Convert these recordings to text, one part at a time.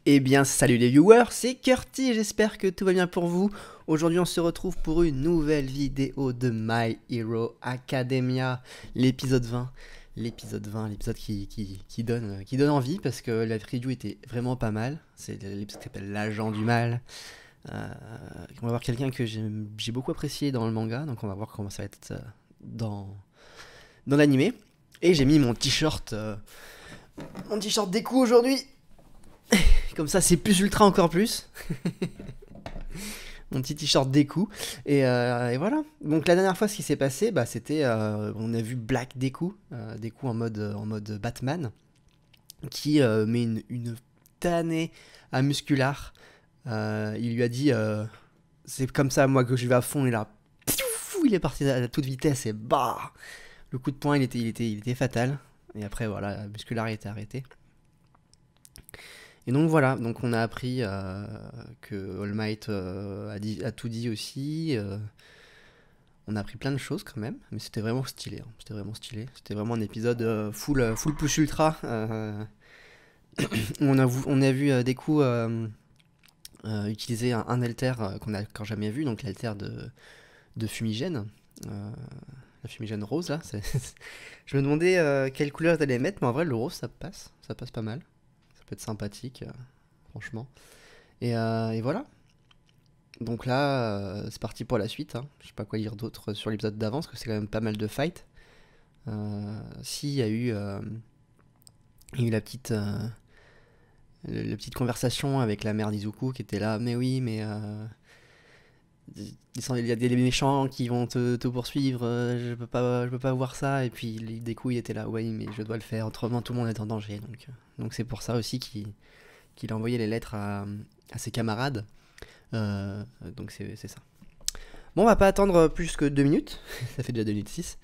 Eh bien, salut les viewers, c'est Curti, j'espère que tout va bien pour vous. Aujourd'hui, on se retrouve pour une nouvelle vidéo de My Hero Academia, l'épisode 20. L'épisode 20, l'épisode qui donne envie parce que la review était vraiment pas mal. C'est l'épisode qui s'appelle L'Agent du Mal. On va voir quelqu'un que j'ai beaucoup apprécié dans le manga, donc on va voir comment ça va être dans l'animé. Et j'ai mis mon t-shirt Deku aujourd'hui. Comme ça, c'est plus ultra encore plus. Mon petit t-shirt Deku. Et voilà. Donc la dernière fois, ce qui s'est passé, bah, c'était, on a vu Black Deku, Deku en mode Batman, qui met une tannée à Muscular. Il lui a dit, c'est comme ça, moi, que je vais à fond. Et là, il est parti à toute vitesse et bah, le coup de poing, il était fatal. Et après, voilà, Muscular était arrêté. Et donc voilà, donc on a appris que All Might a tout dit aussi. On a appris plein de choses quand même, mais c'était vraiment stylé. Hein. C'était vraiment stylé. C'était vraiment un épisode full push ultra. On a vu Deku utiliser un alter qu'on n'a encore jamais vu, donc l'alter de Fumigène. La fumigène rose là. Je me demandais quelle couleur t'allais mettre, mais en vrai le rose ça passe pas mal. Ça peut être sympathique, franchement. Et voilà. Donc là, c'est parti pour la suite. Hein. Je sais pas quoi dire d'autre sur l'épisode d'avant, parce que c'est quand même pas mal de fights. Si, il y a eu la petite conversation avec la mère d'Izuku qui était là. Mais oui, mais il y a des méchants qui vont te poursuivre. Je peux pas voir ça. Et puis des coups, il était là. Oui, mais je dois le faire. Autrement, tout le monde est en danger. Donc c'est pour ça aussi qu'il a envoyé les lettres à ses camarades. Donc c'est ça. Bon, on va pas attendre plus que 2 minutes, ça fait déjà 2 minutes 6,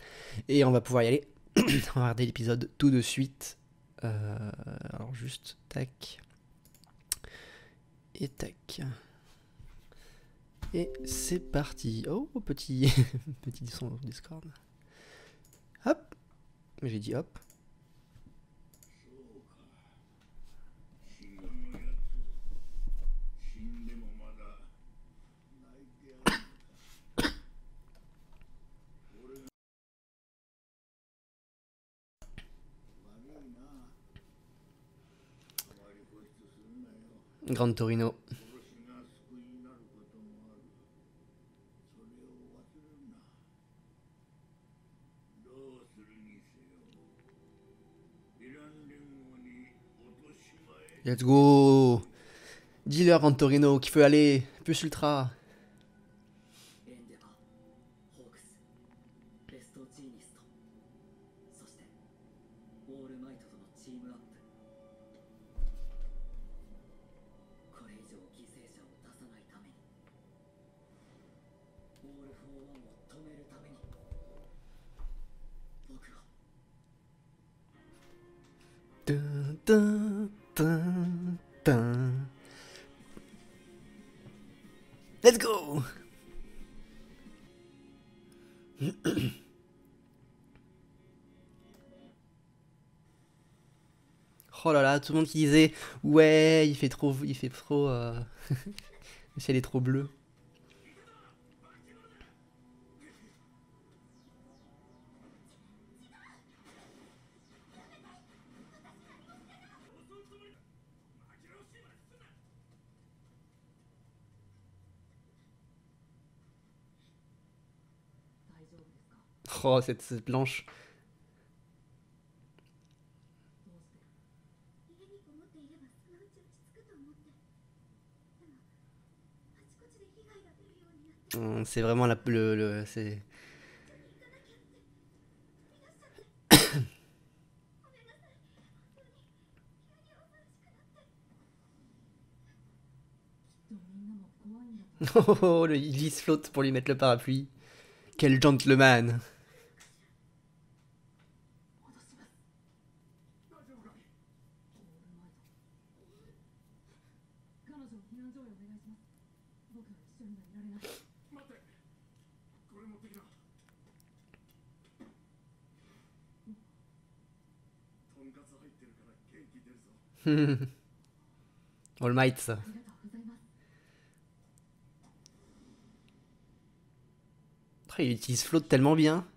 et on va pouvoir y aller. On va regarder l'épisode tout de suite. Alors juste, tac, et tac. Et c'est parti. Oh, petit, petit son au Discord. Hop, j'ai dit hop. Grand Torino. Let's go. Dealer Grand Torino qui veut aller plus ultra. Dun, dun, dun, dun. Let's go. Oh là là, tout le monde qui disait ouais, il fait trop, le ciel est trop bleu. Oh, cette blanche. C'est vraiment c'est... Oh, il se flotte pour lui mettre le parapluie. Quel gentleman. All Might, ça. Oh, il utilise Float tellement bien.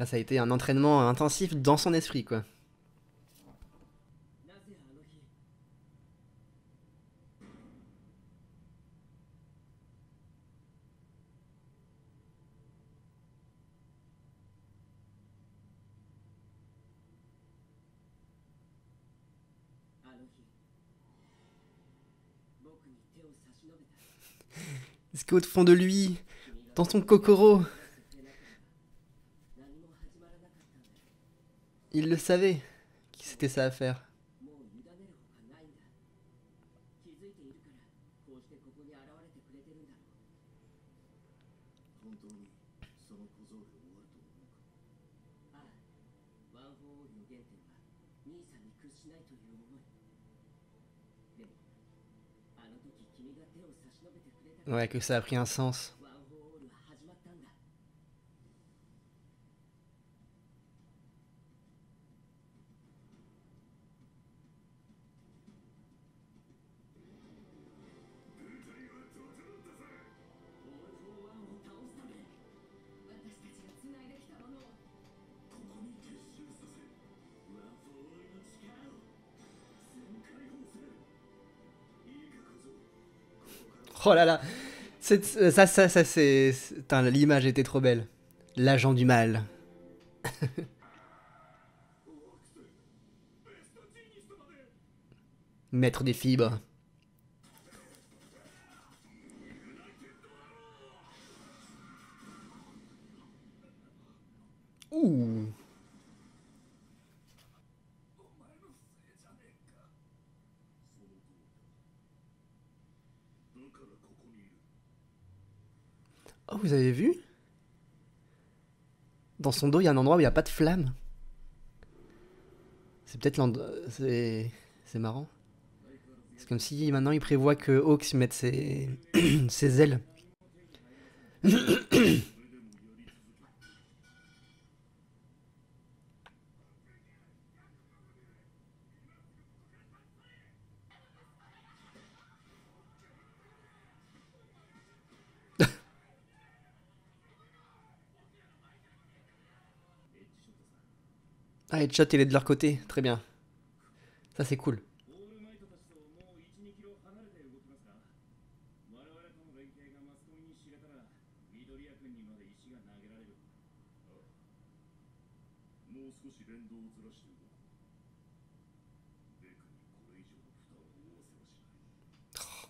Ça a été un entraînement intensif dans son esprit, quoi. Est-ce qu'au fond de lui, dans son Kokoro, il le savait, que c'était ça à faire. Ouais, que ça a pris un sens. Oh là là, ça c'est... Putain, l'image était trop belle. L'agent du mal. Maître des fibres. Ouh. Oh, vous avez vu? Dans son dos, il y a un endroit où il n'y a pas de flamme. C'est peut-être l'endroit... C'est marrant. C'est comme si maintenant il prévoit que Hawks mette ses ailes. Ah, Headshot, il est de leur côté. Très bien. Ça, c'est cool.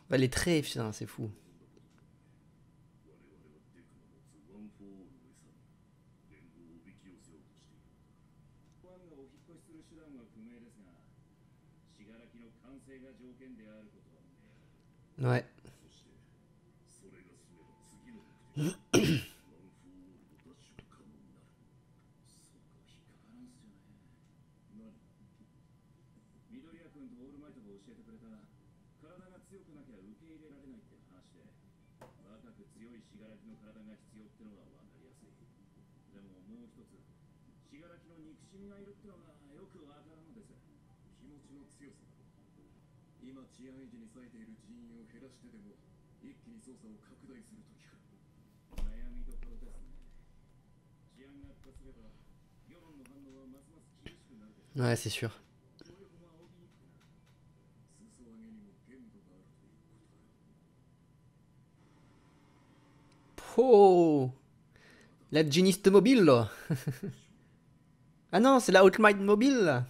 Bah, les traits, putain, c'est fou. Ouais. Ouais, c'est sûr. Oh, la Geniste mobile, là. Ah non, c'est la Outmind mobile, là.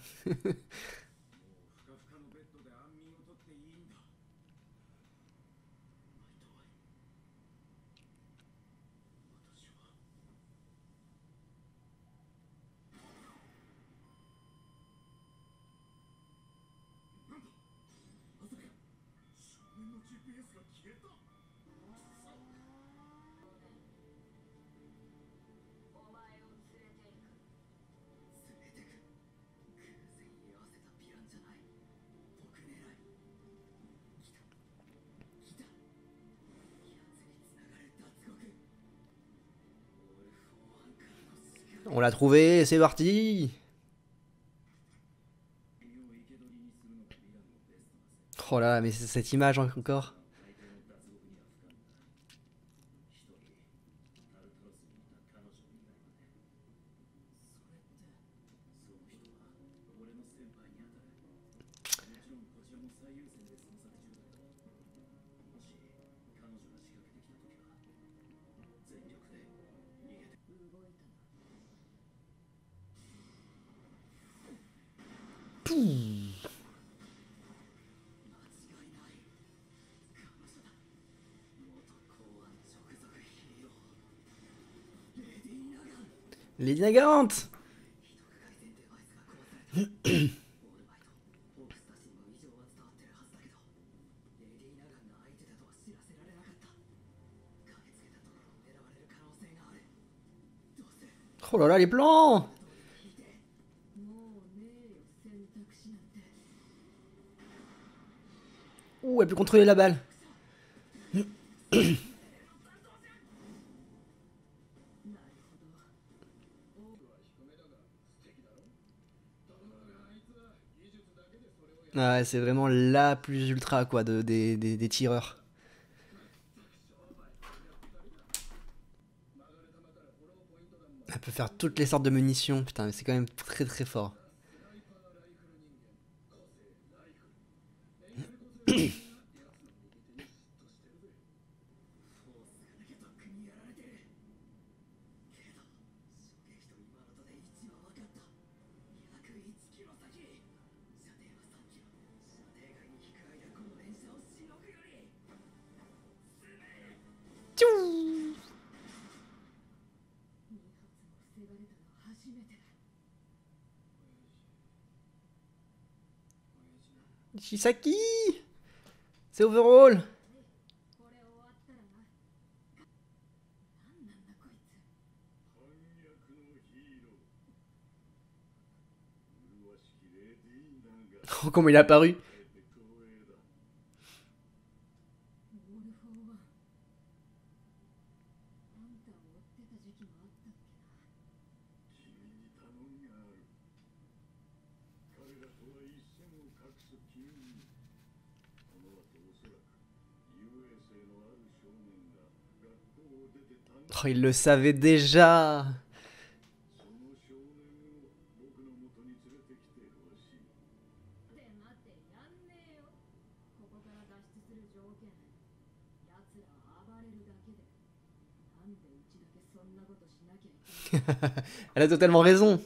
On l'a trouvé, c'est parti. Oh là là, mais c'est cette image encore. Lady Nagant. Oh là là, les plans. Ouh, elle peut contrôler la balle. Ah ouais, c'est vraiment la plus ultra quoi des tireurs. Elle peut faire toutes les sortes de munitions. Putain, mais c'est quand même très très fort. Tchou. Chisaki. C'est overall. Oh, comment il est apparu. Oh, il le savait déjà. Elle a totalement raison.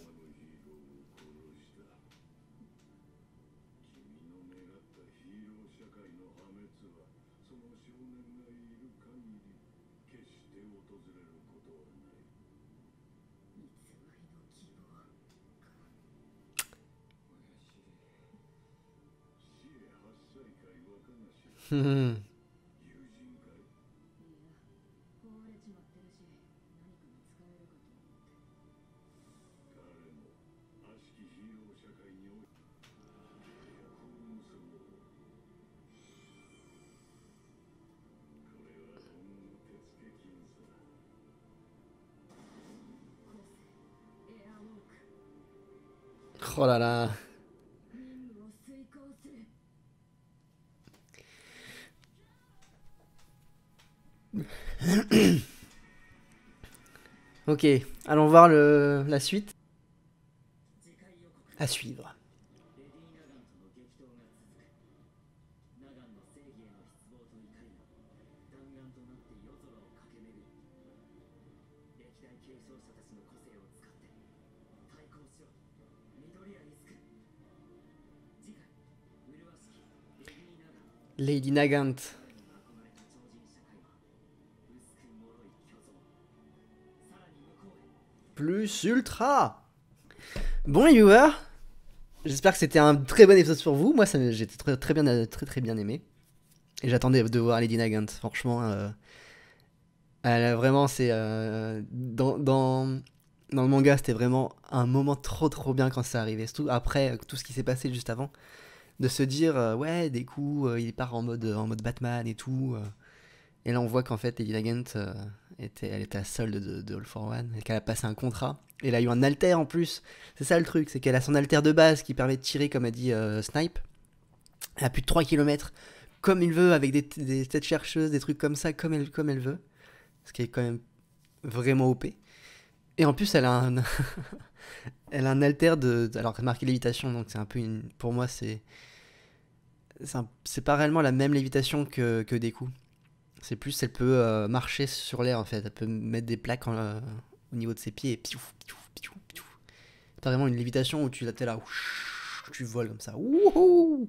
Oh là là. Ok, allons voir la suite. À suivre. Lady Nagant. Plus ultra. Bon les viewers, j'espère que c'était un très bon épisode pour vous. Moi, j'ai très bien aimé. Et j'attendais de voir Lady Nagant. Franchement, elle a vraiment, dans le manga, c'était vraiment un moment trop bien quand c'est arrivé. Surtout après tout ce qui s'est passé juste avant. De se dire, ouais, des coups, il part en mode Batman et tout. Et là, on voit qu'en fait, Lady Nagant, elle était à solde de All for One, et qu'elle a passé un contrat. Et elle a eu un alter en plus. C'est ça le truc, c'est qu'elle a son alter de base qui permet de tirer, comme a dit Snipe. Elle a plus de 3 kilomètres comme il veut, avec des têtes chercheuses, des trucs comme ça, comme elle veut. Ce qui est quand même vraiment OP. Et en plus, elle a un, elle a un alter alors, c'est marqué lévitation, donc c'est un peu une. Pour moi, c'est pas réellement la même lévitation que des coups. C'est plus, elle peut marcher sur l'air en fait. Elle peut mettre des plaques au niveau de ses pieds et piouf, piouf, piouf, piouf. C'est pas vraiment une lévitation où t'es là, tu voles comme ça. Wouhou.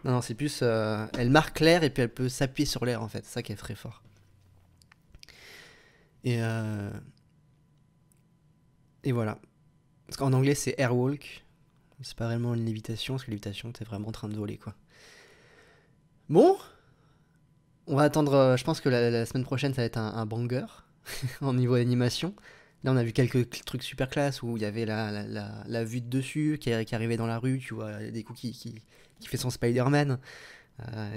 Non, non, c'est plus. Elle marque l'air et puis elle peut s'appuyer sur l'air en fait. C'est ça qui est très fort. Et, euh, et voilà. Parce qu'en anglais, c'est airwalk. C'est pas vraiment une lévitation, parce que lévitation, t'es vraiment en train de voler quoi. Bon, on va attendre. Je pense que la semaine prochaine, ça va être un banger en niveau d'animation. Là, on a vu quelques trucs super classe où il y avait la vue de dessus qui arrivait dans la rue, tu vois, des coups qui fait son Spider-Man.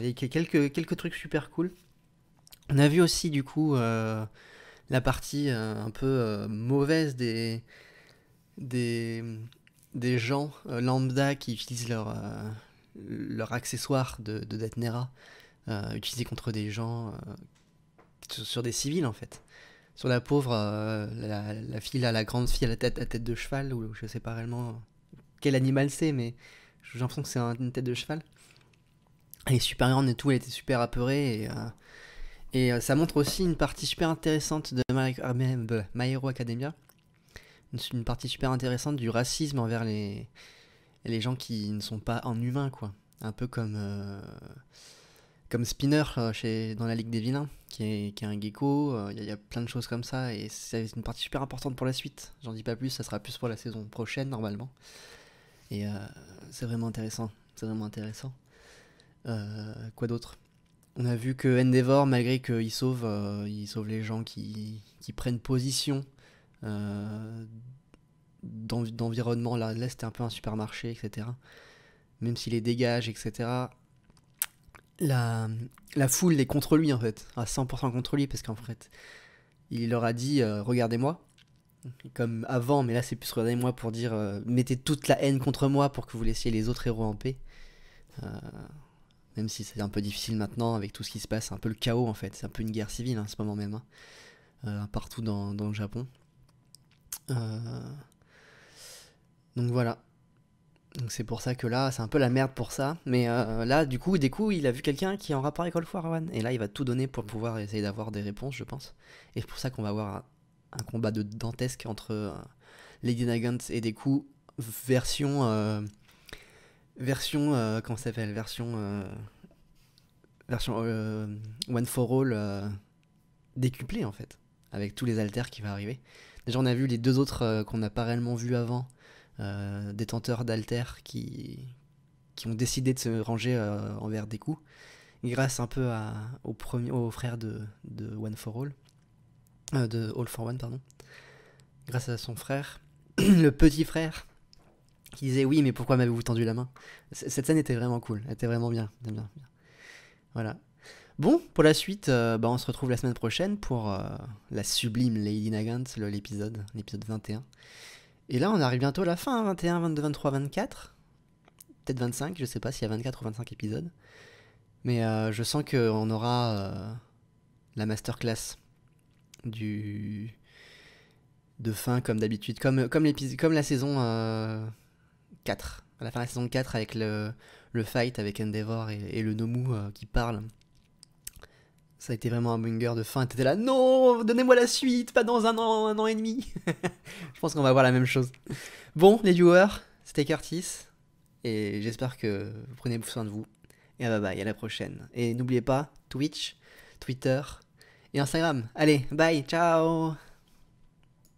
Et quelques trucs super cool. On a vu aussi, du coup, la partie un peu mauvaise des, des gens lambda qui utilisent leur accessoire de Detnera, utilisé contre des gens, sur des civils en fait. Sur la pauvre, la fille, là, la grande fille à tête de cheval, ou je sais pas réellement quel animal c'est, mais j'ai l'impression que c'est une tête de cheval. Elle est super grande et tout, elle était super apeurée, ça montre aussi une partie super intéressante de My Hero Academia. Une partie super intéressante du racisme envers les gens qui ne sont pas en humain, quoi. Un peu comme Spinner dans la Ligue des Vilains, qui est un gecko. Y a plein de choses comme ça, et c'est une partie super importante pour la suite. J'en dis pas plus, ça sera plus pour la saison prochaine, normalement. Et c'est vraiment intéressant. C'est vraiment intéressant. Quoi d'autre? On a vu que Endeavor, malgré qu'il il sauve les gens qui prennent position d'environnement, là c'était un peu un supermarché, etc. Même s'il les dégage, etc. La, la foule est contre lui en fait, à 100% contre lui, parce qu'en fait, il leur a dit regardez-moi, comme avant, mais là c'est plus regardez-moi pour dire mettez toute la haine contre moi pour que vous laissiez les autres héros en paix. Euh, Même si c'est un peu difficile maintenant avec tout ce qui se passe, c'est un peu le chaos en fait, c'est un peu une guerre civile en ce moment même, partout dans le Japon. Euh, donc voilà. Donc c'est pour ça que là, c'est un peu la merde pour ça. Mais là, du coup, il a vu quelqu'un qui est en rapport avec All for One. Et là, il va tout donner pour pouvoir essayer d'avoir des réponses, je pense. Et c'est pour ça qu'on va avoir un combat de dantesque entre Lady Nagant et Deku, version... comment ça s'appelle? Version One for All décuplée, en fait. Avec tous les alters qui vont arriver. Déjà, on a vu les deux autres qu'on n'a pas réellement vus avant. Détenteurs d'alter qui ont décidé de se ranger envers Deku, grâce un peu au frère de One for All, de All for One, pardon. Grâce à son frère, le petit frère, qui disait oui, mais pourquoi m'avez-vous tendu la main? Cette scène était vraiment cool, elle était vraiment bien, bien, bien. Voilà. Bon, pour la suite, on se retrouve la semaine prochaine pour la sublime Lady Nagant, l'épisode 21. Et là, on arrive bientôt à la fin, 21, 22, 23, 24. Peut-être 25, je sais pas s'il y a 24 ou 25 épisodes. Mais je sens qu'on aura la masterclass de fin, comme d'habitude. Comme la saison 4. À la fin de la saison 4, avec le fight avec Endeavor et le Nomu qui parle. Ça a été vraiment un banger de fin. T'étais là, non, donnez-moi la suite, pas dans un an et demi. Je pense qu'on va voir la même chose. Bon, les viewers, c'était Curtis. Et j'espère que vous prenez soin de vous. Et bye bye, à la prochaine. Et n'oubliez pas, Twitch, Twitter et Instagram. Allez, bye, ciao.